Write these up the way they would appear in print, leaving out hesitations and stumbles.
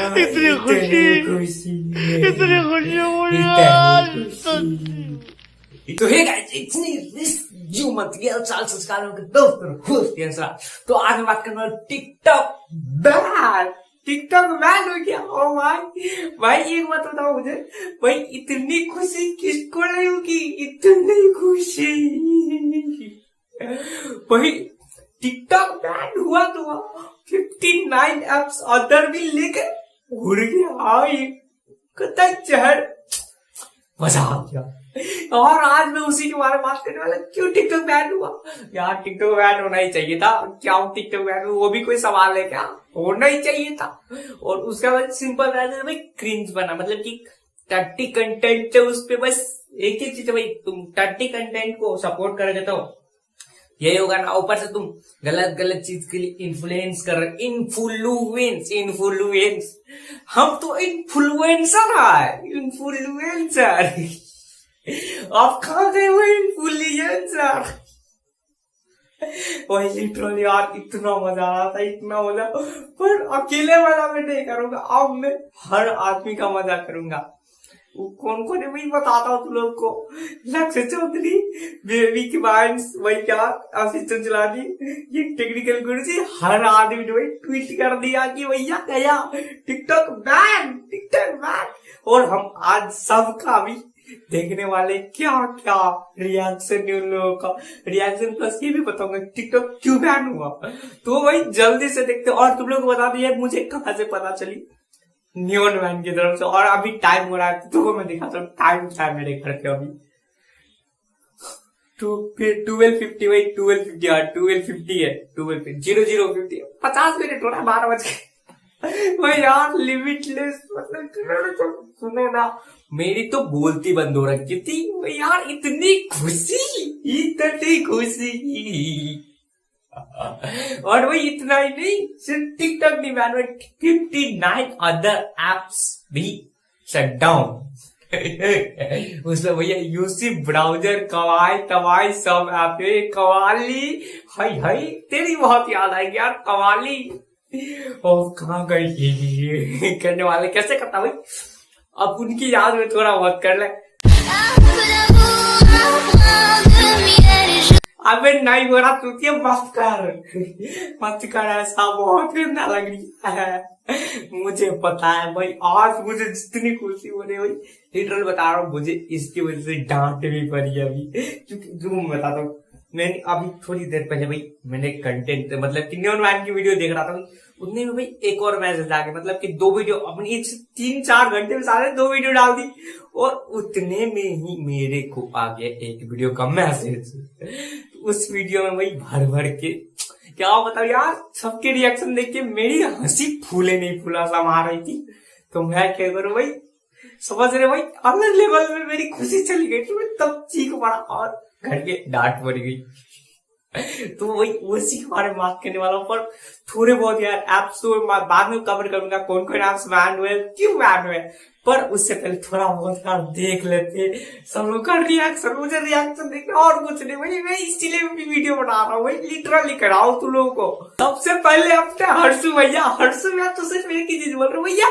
इतनी खुशी इतनी खुशी मुझे आज तो हे गाइस इतनी यू मत गया साल संस्कारों के दोस्तों खुश टेंशन। तो आज मैं बात करने वाला टिकटॉक बैन। टिकटॉक बैन हो गया। ओ भाई एक बात बताओ मुझे, भाई इतनी खुशी किसको नहीं होगी, इतनी खुशी भाई टिकटॉक बैन हुआ तो 59 एप्स अदर भी लेके उड़ गया। कितना जहर मजा आ गया। और आज मैं उसी के बारे में बात करने वाला, क्यों टिकटॉक बैन हुआ। यार टिकटॉक बैन होना ही चाहिए था। क्या टिकटॉक बैन हुआ वो भी कोई सवाल है क्या, होना ही चाहिए था। और उसका बाद सिंपल रहता भाई क्रिंज बना, मतलब कि टट्टी कंटेंट है उस पे बस एक ही चीज है भाई, तुम टट्टी कंटेंट को सपोर्ट करोगे तो यही होगा ना। ऊपर से तुम गलत गलत चीज के लिए इन्फ्लुएंस कर रहे, इन्फ्लुएंस हम तो इन्फ्लुएंसर है, इन्फ्लुएंसर आप कहाँ गए वो इन्फ्लुएंसर। वही लिटरली यार इतना मजा आ रहा था, इतना मजा, पर अकेले मजा मैं नहीं करूंगा, अब मैं हर आदमी का मजा करूंगा। कौन कौन है वही बताता हूँ तुम लोग को। लक्ष्य चौधरी, बेबी की बाइंस, वही क्या असिस्टेंट चलानी, ये टेक्निकल गुरु जी, हर आदमी ने वही ट्वीट कर दिया कि भैया गया टिकटॉक बैन, टिकटॉक बैन। और हम आज सबका भी देखने वाले क्या क्या रिएक्शन है उन लोगों का, रिएक्शन प्लस ये भी बताऊंगा टिकटॉक क्यों बैन हुआ। तो वही जल्दी से देखते। और तुम लोग को बता दिया मुझे कहाँ से पता चली, न्यून मैन की तरफ से। और अभी टाइम हो रहा है तो मैं दिखाता हूँ टाइम क्या है मेरे घर पे अभी 12:50 वही 12:50 है 12:50 50 मिनट हो रहा है, 12 बजे भाई यार लिमिटलेस। मतलब सुनो ना, मेरी तो बोलती बंद हो रखी थी भाई यार, इतनी खुशी और वही इतना ही नहीं, सिर्फ टिकटॉक नहीं बैन हुआ, 59 अदर एप्स भी शट डाउन उसमें भैया यूसी ब्राउजर कवाई तवाई सब ऐप है। कवाली हाय तेरी बहुत याद आएगी यार, कवाली और कहाँ गई करने वाले कैसे करता भाई, अब उनकी याद में थोड़ा बहुत कर ले। अबे नहीं हो रहा तू, मत कर ऐसा, बहुत गंदा लग रही है। मुझे पता है भाई, आज मुझे जितनी खुशी हो रही है भाई, लिटरल बता रहा हूँ, मुझे इसकी वजह से डांट भी पड़ी है अभी। क्योंकि जो मैं बताता हूँ, मैंने अभी थोड़ी देर पहले भाई मैंने कंटेंट मतलब कि न्यून मैन की वीडियो देख रहा था भाई, उतने में भाई एक और मैसेज आ गया, मतलब कि 2 वीडियो अपनी 3-4 घंटे में सारे 2 वीडियो डाल दी। और उतने में ही मेरे को आ गया एक वीडियो का मैसेज। उस वीडियो में भाई भर भर के क्या बताओ यार, सबके रिएक्शन देख के मेरी हंसी फूले नहीं फूला सा मार रही थी। तो मैं क्या करूं भाई, समझ रहे भाई, अलग लेवल में मेरी खुशी चली गई थी, मैं तब चीख पड़ा और घर के डांट पड़ गई। तो वही उसी के बारे में बात करने वाला हूँ। पर थोड़े बहुत यार एप्स तो बाद में कवर करूंगा, कौन कौन एप्स बैन हुए, क्यों बैन हुए। पर उससे पहले थोड़ा बहुत यार देख लेते सब लोग का रिएक्शन, मुझे रिएक्शन देखना और कुछ नहीं भाई, मैं इसलिए भी वीडियो बना रहा हूँ भाई, लिटरली कराऊं तुम लोगों को। सबसे पहले अपने हर्षु भैया तो सिर्फ एक ही चीज बोल रहा हूँ भैया,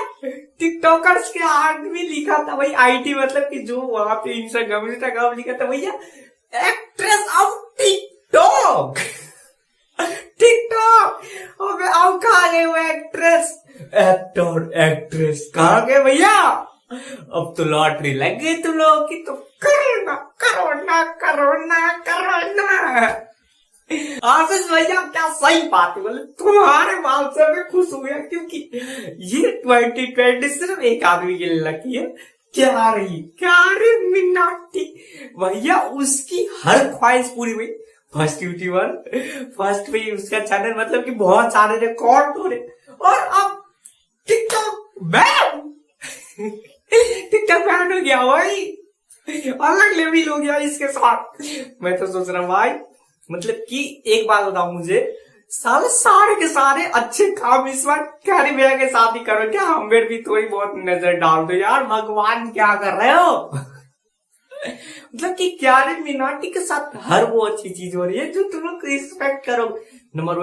टिकटॉकर्स के आदमी लिखा था भाई आईटी, मतलब कि जो वहां पे इंस्टाग्राम लिखा था भैया, एक्ट्रेस ऑफ टिकटॉक अबे अब कहाँ गए वो एक्ट्रेस, एक्टर एक्ट्रेस कहाँ गए भैया। अब तो लॉटरी लग गई तुम लोगों की, तो करो ना आशीष भैया, क्या सही बात है, मतलब तुम्हारे बाल से मैं खुश हो गया, क्योंकि ये 2020 सिर्फ एक आदमी के लिए लकी है। क्या रे मिनाटी भैया, उसकी हर ख्वाहिश पूरी हुई। फर्स्ट यूट्यूबर, फर्स्ट पे उसका चैनल, मतलब कि बहुत सारे रिकॉर्ड हो रहे, और अब टिकटॉक बैन हो गया भाई, अलग लेवल हो गया इसके साथ। मैं तो सोच रहा हूँ भाई, मतलब कि एक बात बताओ मुझे, सारे के सारे अच्छे काम इस बार कैरी भैया के साथ ही करो क्या, हमें भी थोड़ी बहुत नजर डाल दो यार, भगवान क्या कर रहे हो मतलब कि क्यारे मिनाटी के साथ हर वो अच्छी चीज हो रही है जो तुम लोग रिस्पेक्ट करो। नंबर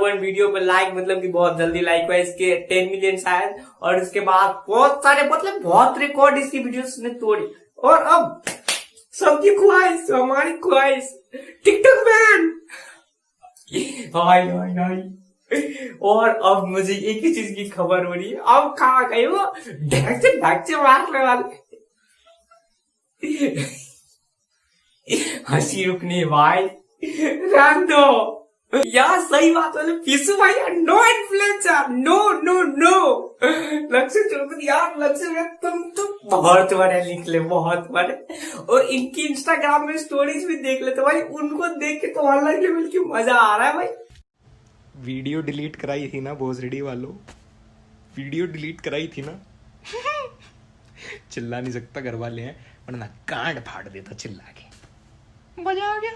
1 वीडियो पे लाइक, मतलब कि बहुत जल्दी लाइक हुआ इसके 10 मिलियन शायद। और इसके बाद बहुत सारे, मतलब बहुत रिकॉर्ड इसकी वीडियोस ने तोड़ी। और अब सबकी ख्वाहिश, हमारी ख्वाहिश, टिकटॉक बैन। हाय हाय हाय। और अब मुझे एक ही चीज की खबर हो रही है, अब कहाँ गए वो ढक से मारने वाले। हंसी रुकनी भाई, रहने दो यार। सही बात है पीसू भाई, no influencer, no no no. Lakshya Chaudhary यार, लक्ष्य तुम तो बहुत बड़े निकले, बहुत बड़े। और इनकी इंस्टाग्राम में स्टोरीज भी देख लेते भाई, उनको देख के तो अलग लेवल की मजा आ रहा है भाई। वीडियो डिलीट कराई थी ना भोसड़ी वालों, वीडियो डिलीट कराई थी ना। चिल्ला नहीं सकता, घर वाले हैं, वरना कांड फाड़ देता चिल्ला के। मजा आ गया।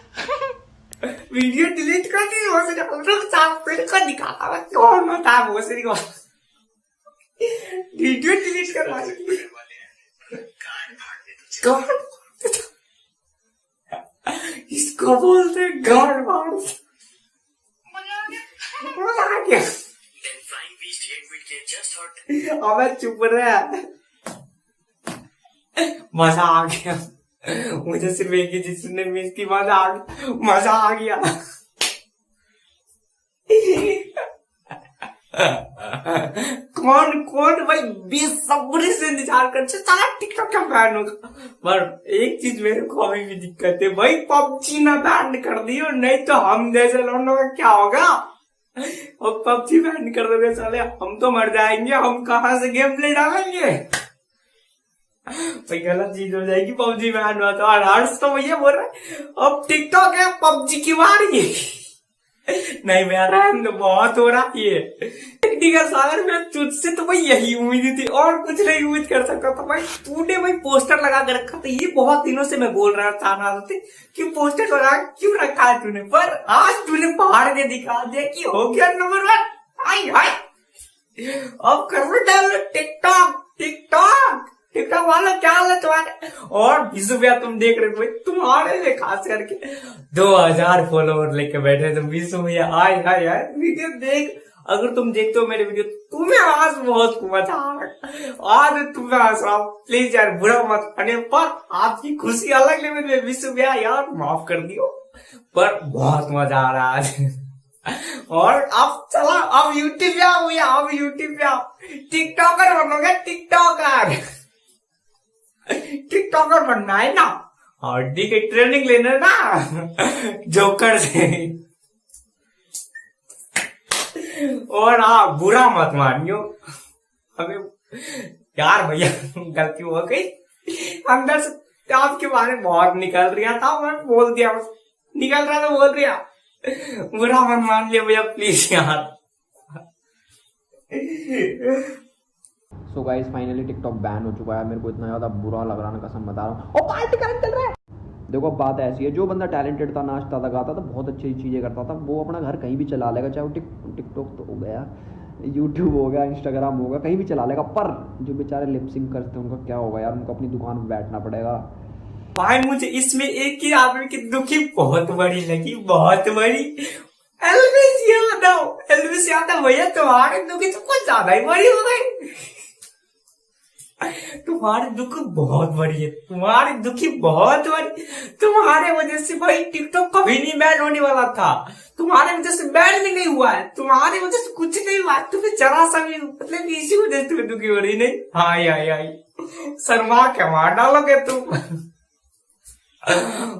वीडियो डिलीट कर दी भोसड़ी निकाला, कौन होता है भोसड़ी को। वीडियो डिलीट करवा इसको बोलते हैं गांड फाड़। अबे चुप रहा, मजा आ गया मुझे। सिर्फ एक ही चीज सुनने में इसकी मजा आ गया। कौन भाई बेसब्री से इंतजार कर सारा टिकटॉक का बैन होगा। पर एक चीज मेरे को अभी भी दिक्कत है भाई, पबजी ना बैन कर दियो, नहीं तो हम जैसे लोगों का क्या होगा। और पबजी बैन कर दोगे साले, हम तो मर जाएंगे, हम कहाँ से गेम प्ले डालेंगे भाई। गलत चीज हो जाएगी पबजी बैन हुआ तो। और हर्ष तो भैया बोल रहे अब टिकटॉक है, पबजी की बारी। नहीं मैं तो बहुत हो रहा है टेक्निकल सागर में, तुझसे तो भाई यही उम्मीद थी और कुछ नहीं उम्मीद कर सकता था भाई। तूने भाई पोस्टर लगा के रखा था, ये बहुत दिनों से मैं बोल रहा था कि पोस्टर लगा क्यों रखा है तूने, पर आज तूने पहाड़ के दिखा दिया कि हो गया नंबर 1। हाय हाय, अब कर लो डाउनलोड टिकटॉक वाला, क्या हाल है तुम्हारे। और 20 रुपया तुम देख रहे हो भाई, तुम्हारे लिए खास करके 2000 फॉलोवर लेके बैठे तुम 20 रुपया। हाय हाय हाय, वीडियो देख, अगर तुम देखते हो मेरे वीडियो तुम्हें आज बहुत मजा आ रहा, आज तुम्हें हंस रहा हूं, प्लीज यार बुरा मत करने। पर आपकी खुशी अलग लेवल में, 20 रुपया यार माफ कर दियो, पर बहुत मजा आ रहा है आज। और अब चला, अब यूट्यूब पे आओ भैया, अब यूट्यूब पे आओ, टिकटॉकर बनोगे, टिकटॉकर बनना है ना, और डी की ट्रेनिंग लेना है ना जोकर से। और हाँ, बुरा मत मानियो हमें यार भैया, गलती हो गई, अंदर से आपके बारे में बहुत निकल रहा था, मैं बोल दिया, निकल रहा था बोल दिया, बुरा मत मान लिया भैया प्लीज यार। So guys finally TikTok ban हो चुका है। मेरे को इतना ज्यादा बुरा लग रहा है, कसम बता रहा हूँ। और पार्टी करंट चल रहा है। देखो बात ऐसी है, जो बंदा टैलेंटेड था, नाचता था, गाता था, बहुत अच्छी चीज़ें करता था, वो अपना घर कहीं भी चला लेगा, चाहे वो टिकटॉक तो हो गया, यूट्यूब हो गया, इंस्टाग्राम होगा, कहीं भी चला लेगा। पर जो बेचारे लिपसिंग करते हैं उनका क्या होगा यार, उनको अपनी दुकान पर बैठना पड़ेगा। भाई मुझे इसमें एक ही आदमी की दुखी बहुत बड़ी लगी, बहुत बड़ी, एल्विस यादव भैया, तुम्हारी दुखी तो कुछ ज्यादा ही बड़ी हो गई। तुम्हारी दुख बहुत बड़ी है, तुम्हारी दुखी बहुत बड़ी। तुम्हारे वजह से भाई टिकटॉक कभी नहीं बैन होने वाला था, तुम्हारे वजह से बैन भी नहीं हुआ है, तुम्हारी वजह से कुछ नहीं हुआ, तुम्हें जरा सा भी, मतलब इसी वजह से तुम्हें दुखी हो रही नहीं। हाय हाय हाय, शर्मा के मार डालोगे तुम।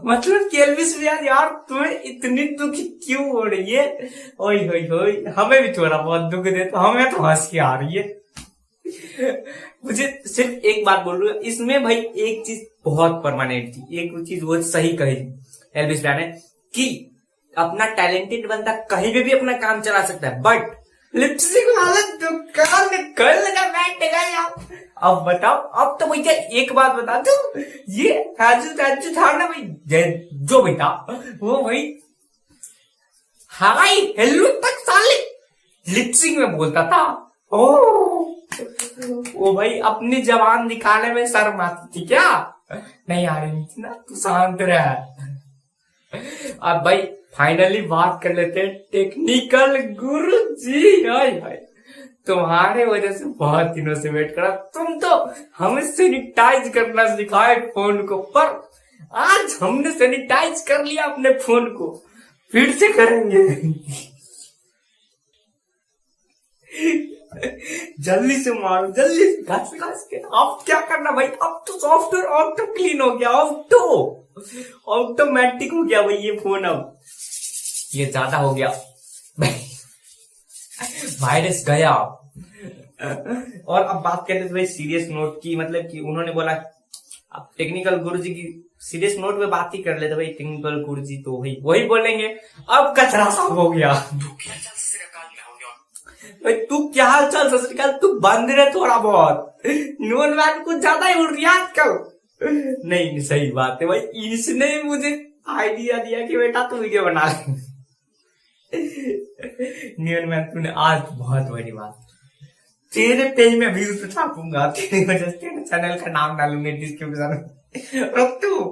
मतलब कि एल्विस यार तुम्हें इतनी दुखी क्यों हो रही है। ओए होए होए, हमें भी थोड़ा बहुत दुख देता, हमें तो हंसी आ रही है। मुझे सिर्फ एक बात बोल रही हूँ, इसमें भाई एक चीज बहुत परमानेंट थी, एक चीज वो सही कही एल्विस ने कि अपना टैलेंटेड बंदा कहीं पे भी अपना काम चला सकता है, बट लिपस्टिक वाला दुकान में कल लगा बैठेगा यार। अब बताओ, अब तो भैया एक बात बता दो, ये राजू था ना भाई, जो बेटा वो भाई हाय हेलो तक साले लिपसिंग में बोलता था। वो भाई अपनी जबान दिखाने में शर्म आती थी क्या? नहीं आ रही थी ना, तू शांत रह। अब भाई फाइनली बात कर लेते हैं टेक्निकल गुरु जी। हाय हाय, तुम्हारे वजह से बहुत दिनों से वेट करा। तुम तो हमें सैनिटाइज करना सिखाए फोन को, पर आज हमने सैनिटाइज कर लिया अपने फोन को, फिर से करेंगे। जल्दी से मारो, जल्दी से घस के। अब क्या करना भाई, अब तो सॉफ्टवेयर ऑटो क्लीन हो गया, ऑटोमेटिक हो गया भाई ये फोन। अब ये ज्यादा हो गया, वायरस गया। और अब बात करते हैं भाई सीरियस नोट की, मतलब कि उन्होंने बोला अब टेक्निकल गुरुजी की सीरियस नोट पे बात ही कर लेते भाई। टेक्निकल गुरुजी तो भाई वही बोलेंगे। अब कचरा साफ हो गया। भाई तू क्या हाल चाल सत श्रीकाल, तू बंद रहे थोड़ा बहुत। नोन मैन कुछ ज्यादा ही उड़ रही आजकल। नहीं सही बात है भाई, इसने मुझे आइडिया दिया कि बेटा तू वीडियो बना। न्यून मैन तूने आज बहुत बड़ी बात, तेरे पेज में व्यूज पे छापूंगा, तेरी वजह से तेरे चैनल का नाम डालूंगा डिस्क्रिप्शन में। रुक तू,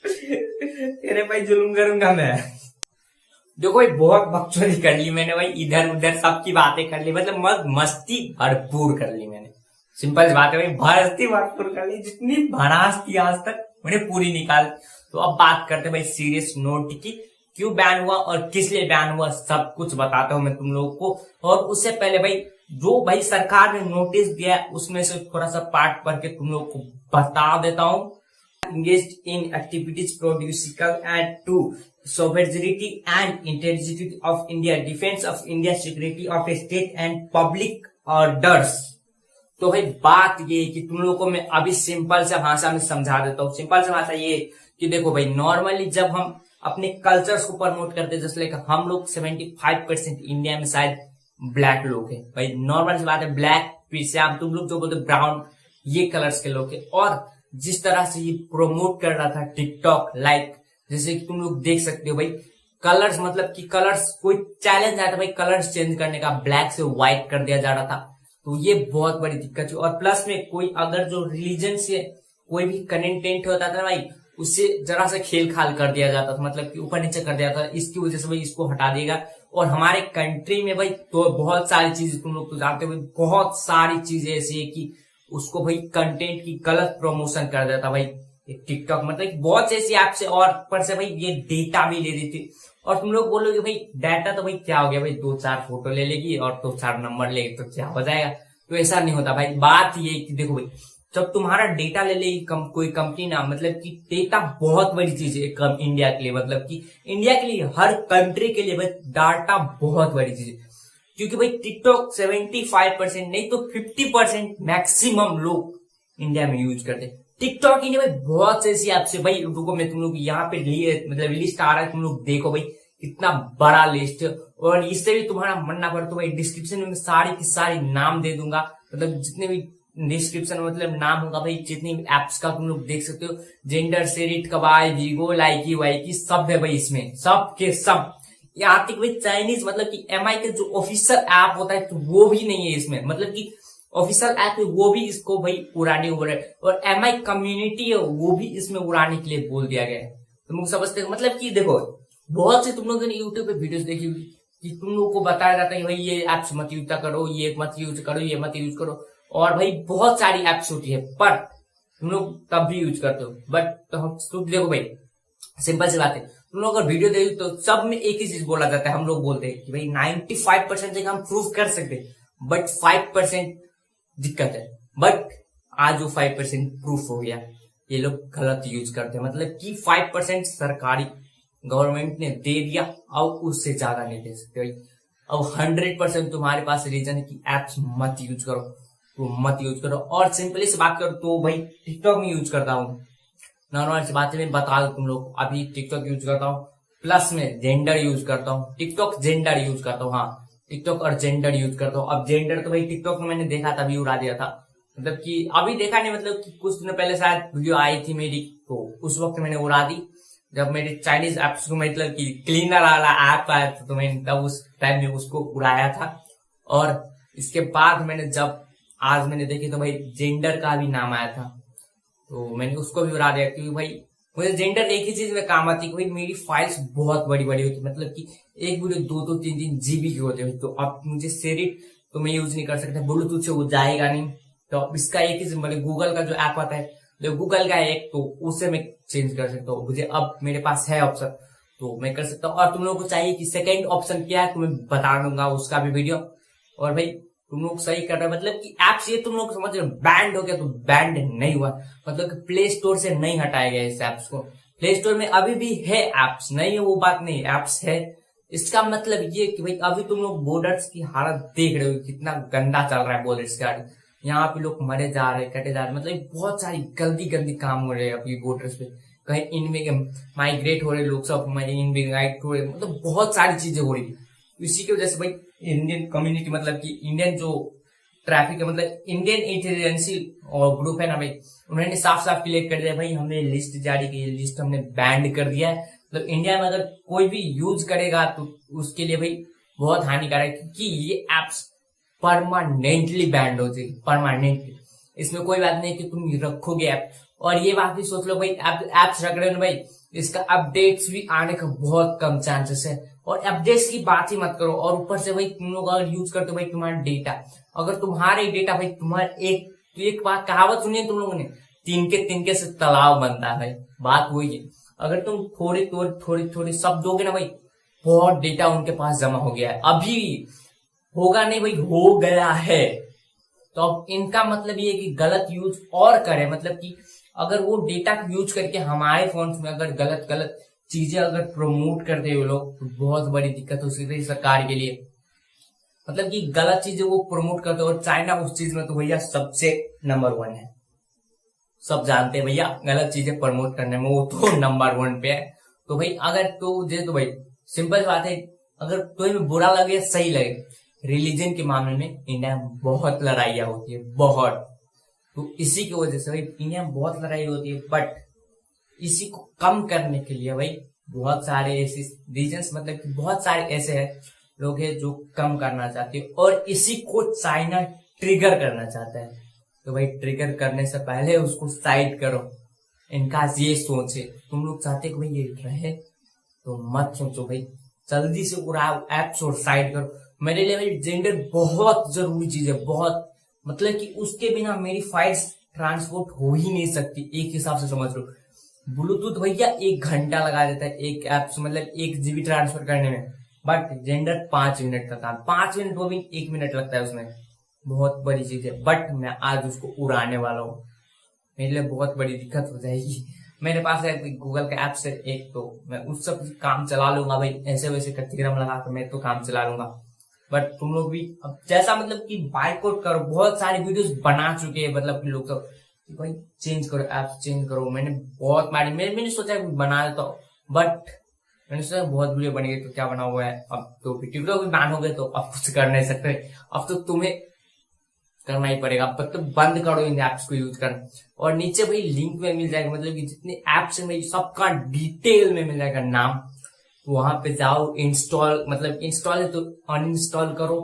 तेरे भाई जुलूम करूंगा मैं। देखो भाई बहुत बकचोदी कर ली मैंने भाई, इधर उधर सबकी बातें कर ली, मतलब मस्ती भरपूर कर ली मैंने। सिंपल बात है भाई, मस्ती भरपूर कर ली, जितनी भड़ास थी आज तक मैंने पूरी निकाल। तो अब बात करते भाई सीरियस नोट की, क्यों बैन हुआ और किस लिए बैन हुआ, सब कुछ बताता हूँ मैं तुम लोगों को। और उससे पहले भाई जो भाई सरकार ने नोटिस दिया है उसमें से थोड़ा सा पार्ट पढ़ के तुम लोगों को बता देता हूँ। engaged in activities producing and to sovereignty and integrity of India, defense of India, security of a state and public orders। तो भाई बात ये कि तुम लोगों को मैं अभी सिंपल सा भाषा में समझा देता हूँ। सिंपल सा भाषा ये कि देखो भाई, नॉर्मली जब हम अपने कल्चर्स को प्रमोट करते हैं, जैसे लाइक हम लोग 75% इंडिया में शायद ब्लैक लोग हैं भाई। नॉर्मल सी बात है, ब्लैक फिर से आप तुम लोग जो बोलते ब्राउन, ये कलर्स के लोग हैं। और जिस तरह से ये प्रोमोट कर रहा था टिकटॉक, लाइक जैसे कि तुम लोग देख सकते हो भाई, कलर्स मतलब कि कलर्स कोई चैलेंज आया था भाई कलर्स चेंज करने का, ब्लैक से व्हाइट कर दिया जा रहा था। तो ये बहुत बड़ी दिक्कत है। और प्लस में कोई अगर जो रिलीजन से कोई भी कंटेंट होता था भाई, उससे जरा सा खेल खाल कर दिया जाता था, मतलब कि ऊपर नीचे कर दिया जाता था। इसकी वजह से भाई इसको हटा देगा। और हमारे कंट्री में भाई तो बहुत सारी चीजें तुम लोग तो जानते हो भाई, बहुत सारी चीजें ऐसी है कि उसको भाई कंटेंट की गलत प्रमोशन कर देता भाई टिकटॉक, मतलब बहुत से ऐसी ऐप से। और पर से भाई ये डेटा भी ले देती। और तुम लोग बोलोगे भाई डाटा तो भाई क्या हो गया भाई, 2-4 फोटो ले लेगी और 2-4 नंबर लेगी तो क्या हो जाएगा। तो ऐसा नहीं होता भाई। बात ये कि देखो भाई, जब तुम्हारा डेटा ले लेगी कोई कंपनी ना, मतलब कि डेटा बहुत बड़ी चीज है इंडिया के लिए, मतलब कि इंडिया के लिए, हर कंट्री के लिए भाई डाटा बहुत बड़ी चीज है। क्योंकि भाई टिकटॉक 75% नहीं तो 50% मैक्सिमम लोग इंडिया में यूज करते हैं टिकटॉक ही नहीं भाई। बहुत से ऐसी ऐप्स है भाई, रुको मैं तुम लोग यहाँ पे मतलब लिस्ट आ रहा है, तुम लोग देखो भाई कितना बड़ा लिस्ट है। और इससे भी तुम्हारा मन ना पड़े तो भाई डिस्क्रिप्शन में सारी की सारी नाम दे दूंगा, मतलब जितने भी डिस्क्रिप्शन मतलब नाम होगा भाई, जितनी भी एप्स का तुम लोग देख सकते हो। जेंडर, सेरिट, कबाई, वीगो, लाइकी वाइकी सब है भाई इसमें, सब के सब। यहाँ तक भाई चाइनीज मतलब कि MI के जो ऑफिशियल ऐप होता है तो वो भी नहीं है इसमें, मतलब कि ऑफिशियल ऐप है वो भी इसको भाई उड़ाने हो रहा है। और MI कम्युनिटी है वो भी इसमें उड़ाने के लिए बोल दिया गया है। तुम लोग समझते हो, मतलब कि देखो बहुत से तुम लोगों ने यूट्यूब पे वीडियोस देखी होगी कि तुम लोग को बताया जाता है कि भाई ये एप्स मत यूज करो, ये मत यूज करो, ये मत यूज करो। और भाई बहुत सारी एप्स होती है पर तुम लोग तब भी यूज करते हो। बट तो देखो भाई सिंपल सी बात है, तुम लोग अगर वीडियो देखो तो सब में एक ही चीज बोला जाता है। हम लोग बोलते हैं कि भाई 95% हम प्रूव कर सकते हैं, बट 5% दिक्कत है। बट आज वो 5% प्रूफ हो गया, ये लोग गलत यूज करते हैं। मतलब कि 5% सरकारी गवर्नमेंट ने दे दिया, अब उससे ज्यादा नहीं दे सकते भाई। अब 100% तुम्हारे पास रीजन है कि एप्स मत यूज करो तो मत यूज करो। और सिंपली से बात करो तो भाई टिकटॉक में यूज करता हूँ, नॉर्मल सी बात है, मैं बता दू तुम लोग, अभी टिकटॉक यूज करता हूँ। प्लस में जेंडर यूज करता हूँ, टिकटॉक जेंडर यूज करता हूँ। हाँ टिकटॉक और जेंडर यूज करता हूँ। अब जेंडर तो भाई टिकटॉक में मैंने देखा तभी उड़ा दिया था, मतलब कि अभी देखा नहीं, मतलब कि कुछ दिनों पहले शायद वीडियो आई थी मेरी, तो उस वक्त मैंने उड़ा दी जब मेरे चाइनीज एप्स को मतलब कि क्लीनर वाला ऐप आया था, तो मैंने तब उस टाइम में उसको उड़ाया था। और इसके बाद मैंने जब आज मैंने देखी तो भाई जेंडर का भी नाम आया था, तो मैंने उसको भी उड़ा दिया। क्योंकि भाई मुझे जेंडर एक ही चीज में काम आती है कि भाई मेरी फाइल्स बहुत बड़ी बड़ी होती है, मतलब कि एक वीडियो 2-3 GB की होते हैं। तो अब मुझे शेरिट तो मैं यूज नहीं कर सकता, ब्लूटूथ से वो जाएगा नहीं। तो अब इसका एक ही सिंबल है, गूगल का जो ऐप आता है, जो गूगल का है एक, तो उससे मैं चेंज कर सकता हूँ। मुझे अब मेरे पास है ऑप्शन, तो मैं कर सकता हूँ। और तुम लोगों को चाहिए कि सेकंड ऑप्शन क्या है, तो मैं बता दूंगा उसका भी वीडियो। और भाई तुम लोग सही कर रहे हो, मतलब कि एप्स ये तुम लोग समझ रहे हो बैंड हो गया, तो बैंड नहीं हुआ, मतलब कि प्ले स्टोर से नहीं हटाया गया इस एप्स को। प्ले स्टोर में अभी भी है एप्स, नहीं है वो बात नहीं, एप्स है। इसका मतलब ये कि भाई अभी तुम लोग बॉर्डर्स की हालत देख रहे हो, कितना गंदा चल रहा है बॉर्डर्स का। यहाँ पे लोग मरे जा रहे, कटे जा रहे, मतलब बहुत सारी गंदी गंदी काम हो रहे हैं अभी बॉर्डर्स पे। कहीं इनमें माइग्रेट हो रहे लोग, सब इनमाइग्रेट हो रहे, मतलब बहुत सारी चीजें हो रही। इसी की वजह से भाई इंडियन कम्युनिटी, मतलब कि इंडियन जो ट्रैफिक है, मतलब इंडियन इंटेलिजेंसी और ग्रुप है ना भाई, उन्होंने साफ साफ क्लियर कर दिया भाई, हमने लिस्ट जारी की, लिस्ट हमने बैंड कर दिया है। मतलब इंडिया में अगर कोई भी यूज करेगा तो उसके लिए भाई बहुत हानिकारक है, क्योंकि ये एप्स परमानेंटली बैंड हो जाएगी, परमानेंटली। इसमें कोई बात नहीं कि तुम रखोगे ऐप। और ये बात भी सोच लो भाई, एप्स रख रहे हो ना भाई, इसका अपडेट्स भी आने का बहुत कम चांसेस है। और अपडेट्स की बात ही मत करो। और ऊपर से भाई तुम लोग अगर यूज करते हो भाई तुम्हारा डेटा, अगर तुम्हारे डेटा भाई तुम्हारे एक बात कहावत सुनी है तुम लोगों ने, तिनके से तालाब बनता है भाई, बात वही है। अगर तुम थोड़ी सब दोगे ना भाई, बहुत डेटा उनके पास जमा हो गया है, अभी होगा नहीं भाई, हो गया है। तो अब इनका मतलब ये है कि गलत यूज और करे, मतलब कि अगर वो डेटा यूज करके हमारे फोन में अगर गलत गलत चीजें अगर प्रमोट करते हैं वो लोग, तो बहुत बड़ी दिक्कत हो सकती है सरकार के लिए। मतलब कि गलत चीजें वो प्रमोट करते हैं, और चाइना उस चीज में तो भैया सबसे नंबर 1 है। सब जानते हैं भैया गलत चीजें प्रमोट करने में वो तो नंबर 1 पे है। तो भाई अगर तो भाई सिंपल बात है, अगर तुम्हें बुरा लगे सही लगे, रिलीजन के मामले में इंडिया में बहुत लड़ाइयां होती है, बहुत। तो इसी की वजह से भाई इंडिया में बहुत लड़ाई होती है। बट इसी को कम करने के लिए भाई बहुत सारे ऐसे रीजन्स, मतलब कि बहुत सारे ऐसे हैं लोग हैं जो कम करना चाहते हैं, और इसी को चाइना ट्रिगर करना चाहता है। तो भाई ट्रिगर करने से पहले उसको साइड करो। इनका ये सोच है, तुम लोग चाहते कि भाई ये रहे तो मत सोचो भाई, जल्दी से पूरा ऐप्स और साइड करो। मेरे लिए भाई जेंडर बहुत जरूरी चीज है, बहुत, मतलब कि उसके बिना मेरी फाइल्स ट्रांसपोर्ट हो ही नहीं सकती। एक हिसाब से समझ लो, ब्लूटूथ भैया 1 घंटा लगा देता है एक ऐप से, मतलब 1 GB ट्रांसफर करने में, बट जेंडर 5 मिनट का काम, 5 मिनट वो भी 1 मिनट लगता है उसमें, बहुत बड़ी चीज है। बट मैं आज उसको उड़ाने वाला हूँ, मेरे लिए बहुत बड़ी दिक्कत हो जाएगी। मेरे पास है गूगल का ऐप से एक, तो मैं उस सब काम चला लूंगा भाई, ऐसे वैसे कत्तिग्राम लगा कर मैं तो काम चला लूंगा। बट तुम लोग भी अब जैसा, मतलब कि बाइकआउट करो, बहुत सारी वीडियोस बना चुके हैं, मतलब कि लोग सब कि भाई चेंज करो ऐप, चेंज करो। मैंने बहुत मारी, मैंने सोचा बना देता हूँ, बट मैंने सोचा बहुत वीडियो बन गई तो क्या बना हुआ है। अब तो टिकटॉक भी बैन हो गए, तो अब कुछ कर नहीं सकते, अब तो तुम्हें करना ही पड़ेगा। अब तो बंद करो इन एप्स को यूज करना। और नीचे भाई लिंक में मिल जाएगा, मतलब कि जितने एप्स है भाई सबका डिटेल में मिल जाएगा नाम, तो वहां पे जाओ, इंस्टॉल, मतलब इंस्टॉल है तो अनइंस्टॉल करो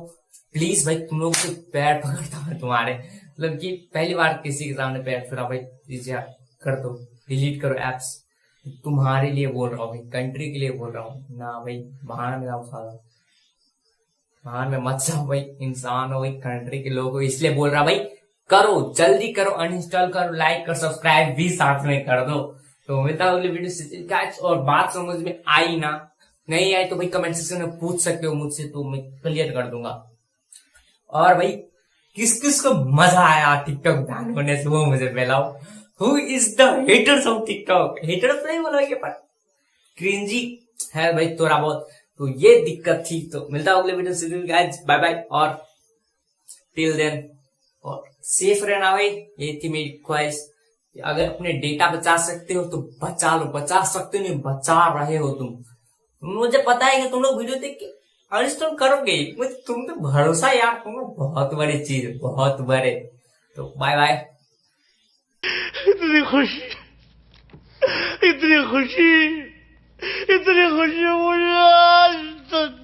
प्लीज भाई। तुम लोग से पैर पकड़ता हूँ तुम्हारे, मतलब कि पहली बार किसी के सामने पैर फिरा भाई, प्लीज यार कर दो, डिलीट करो एप्स। तुम्हारे लिए बोल रहा हूँ भाई, कंट्री के लिए बोल रहा हूँ ना भाई, बाहर में जाओ साला, बाहर में मत जाओ भाई, इंसान हो भाई, कंट्री के लोग हो, इसलिए बोल रहा भाई करो, जल्दी करो, अनइंस्टॉल करो, लाइक कर, सब्सक्राइब भी साथ में कर दो। तो मिलता है अगले वीडियो से। और बात समझ में आई ना, नहीं आई तो भाई कमेंट सेक्शन में पूछ सकते हो मुझसे, तो मैं क्लियर कर दूंगा। और भाई किस किस को मजा आया टिकटॉक बैन होने से वो मुझे फैलाओ। Who is the haters of TikTok? Haters नहीं बोलोगे पर क्रिंजी है भाई थोड़ा बहुत, तो ये दिक्कत थी। तो मिलता है अगले वीडियो से, गाइस बाय बाय, और टिल देन और सेफ रहना भाई, ये थी मेरी ख्वाहिश। अगर अपने डेटा बचा सकते हो तो बचा लो, बचा सकते हो नहीं बचा रहे हो तुम, मुझे पता है कि तुम लोग वीडियो देख के अनइंस्टॉल करोगे, मुझे तुम पे भरोसा यार, तुम बहुत बड़ी चीज, बहुत बड़े। तो बाय बाय। इतनी खुशी, इतनी खुशी, इतनी खुशी मुझे आज तक